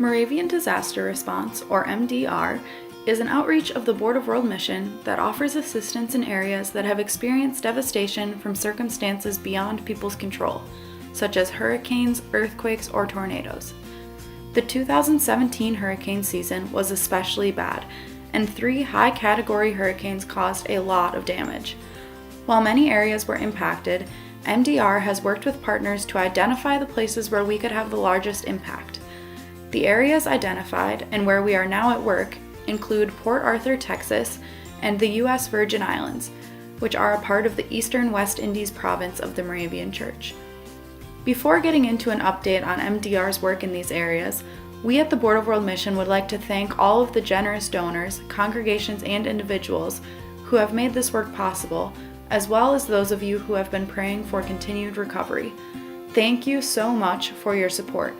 Moravian Disaster Response, or MDR, is an outreach of the Board of World Mission that offers assistance in areas that have experienced devastation from circumstances beyond people's control, such as hurricanes, earthquakes, or tornadoes. The 2017 hurricane season was especially bad, and 3 high-category hurricanes caused a lot of damage. While many areas were impacted, MDR has worked with partners to identify the places where we could have the largest impact. The areas identified, and where we are now at work, include Port Arthur, Texas, and the U.S. Virgin Islands, which are a part of the Eastern West Indies province of the Moravian Church. Before getting into an update on MDR's work in these areas, we at the Board of World Mission would like to thank all of the generous donors, congregations, and individuals who have made this work possible, as well as those of you who have been praying for continued recovery. Thank you so much for your support.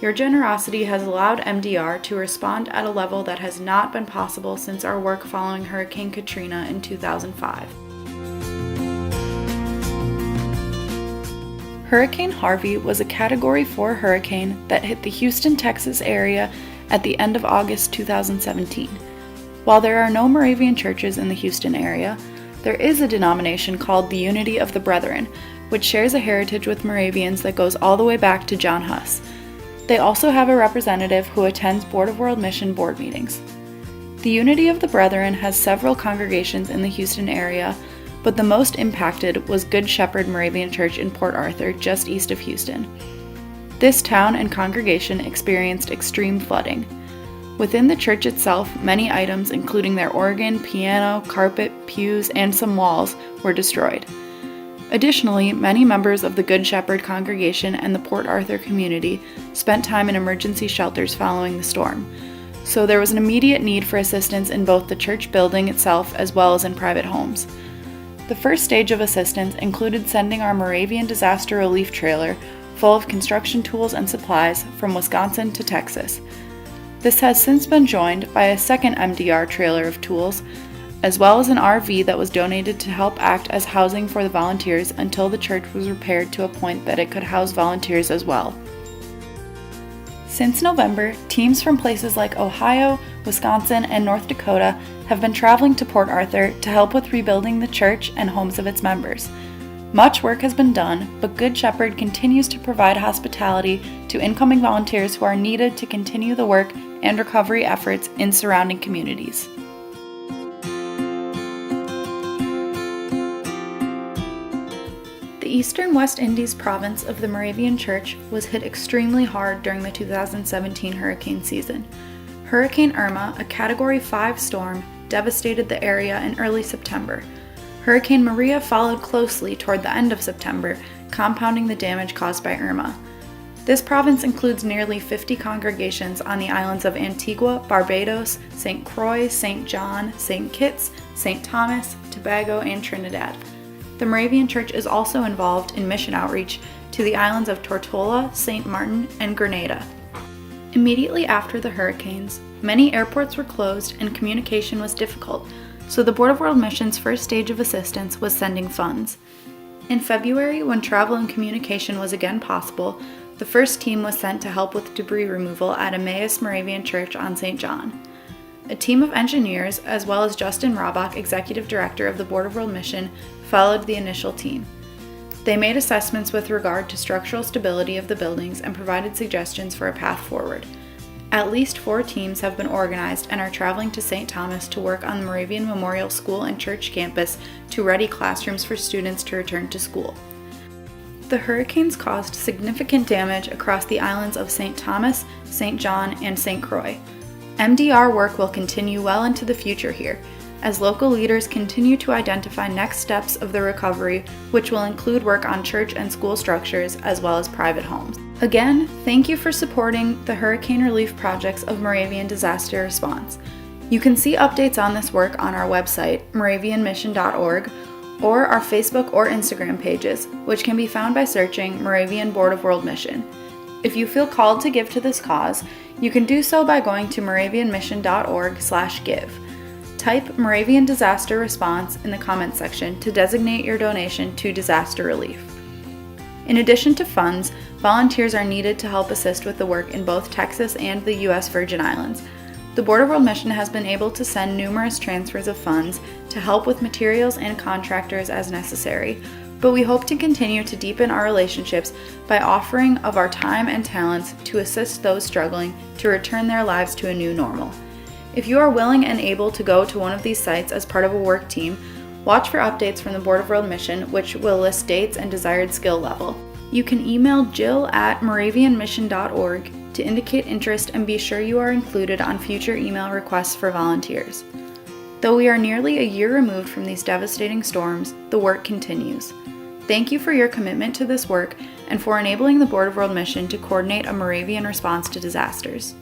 Your generosity has allowed MDR to respond at a level that has not been possible since our work following Hurricane Katrina in 2005. Hurricane Harvey was a Category 4 hurricane that hit the Houston, Texas area at the end of August 2017. While there are no Moravian churches in the Houston area, there is a denomination called the Unity of the Brethren, which shares a heritage with Moravians that goes all the way back to John Huss. They also have a representative who attends Board of World Mission board meetings. The Unity of the Brethren has several congregations in the Houston area, but the most impacted was Good Shepherd Moravian Church in Port Arthur, just east of Houston. This town and congregation experienced extreme flooding. Within the church itself, many items, including their organ, piano, carpet, pews, and some walls, were destroyed. Additionally, many members of the Good Shepherd congregation and the Port Arthur community spent time in emergency shelters following the storm, so there was an immediate need for assistance in both the church building itself as well as in private homes. The first stage of assistance included sending our Moravian Disaster Relief trailer full of construction tools and supplies from Wisconsin to Texas. This has since been joined by a second MDR trailer of tools, as well as an RV that was donated to help act as housing for the volunteers until the church was repaired to a point that it could house volunteers as well. Since November, teams from places like Ohio, Wisconsin, and North Dakota have been traveling to Port Arthur to help with rebuilding the church and homes of its members. Much work has been done, but Good Shepherd continues to provide hospitality to incoming volunteers who are needed to continue the work and recovery efforts in surrounding communities. The Eastern West Indies province of the Moravian Church was hit extremely hard during the 2017 hurricane season. Hurricane Irma, a Category 5 storm, devastated the area in early September. Hurricane Maria followed closely toward the end of September, compounding the damage caused by Irma. This province includes nearly 50 congregations on the islands of Antigua, Barbados, St. Croix, St. John, St. Kitts, St. Thomas, Tobago, and Trinidad. The Moravian Church is also involved in mission outreach to the islands of Tortola, St. Martin, and Grenada. Immediately after the hurricanes, many airports were closed and communication was difficult, so the Board of World Mission's first stage of assistance was sending funds. In February, when travel and communication was again possible, the first team was sent to help with debris removal at Emmaus Moravian Church on St. John. A team of engineers, as well as Justin Robach, Executive Director of the Board of World Mission, followed the initial team. They made assessments with regard to structural stability of the buildings and provided suggestions for a path forward. At least 4 teams have been organized and are traveling to St. Thomas to work on the Moravian Memorial School and Church campus to ready classrooms for students to return to school. The hurricanes caused significant damage across the islands of St. Thomas, St. John, and St. Croix. MDR work will continue well into the future here, as local leaders continue to identify next steps of the recovery, which will include work on church and school structures as well as private homes. Again, thank you for supporting the hurricane relief projects of Moravian Disaster Response. You can see updates on this work on our website, moravianmission.org, or our Facebook or Instagram pages, which can be found by searching Moravian Board of World Mission. If you feel called to give to this cause, you can do so by going to moravianmission.org/give. Type Moravian Disaster Response in the comments section to designate your donation to disaster relief. In addition to funds, volunteers are needed to help assist with the work in both Texas and the U.S. Virgin Islands. The Board of World Mission has been able to send numerous transfers of funds to help with materials and contractors as necessary, but we hope to continue to deepen our relationships by offering of our time and talents to assist those struggling to return their lives to a new normal. If you are willing and able to go to one of these sites as part of a work team, watch for updates from the Board of World Mission, which will list dates and desired skill level. You can email jill@moravianmission.org to indicate interest and be sure you are included on future email requests for volunteers. Though we are nearly a year removed from these devastating storms, the work continues. Thank you for your commitment to this work and for enabling the Board of World Mission to coordinate a Moravian response to disasters.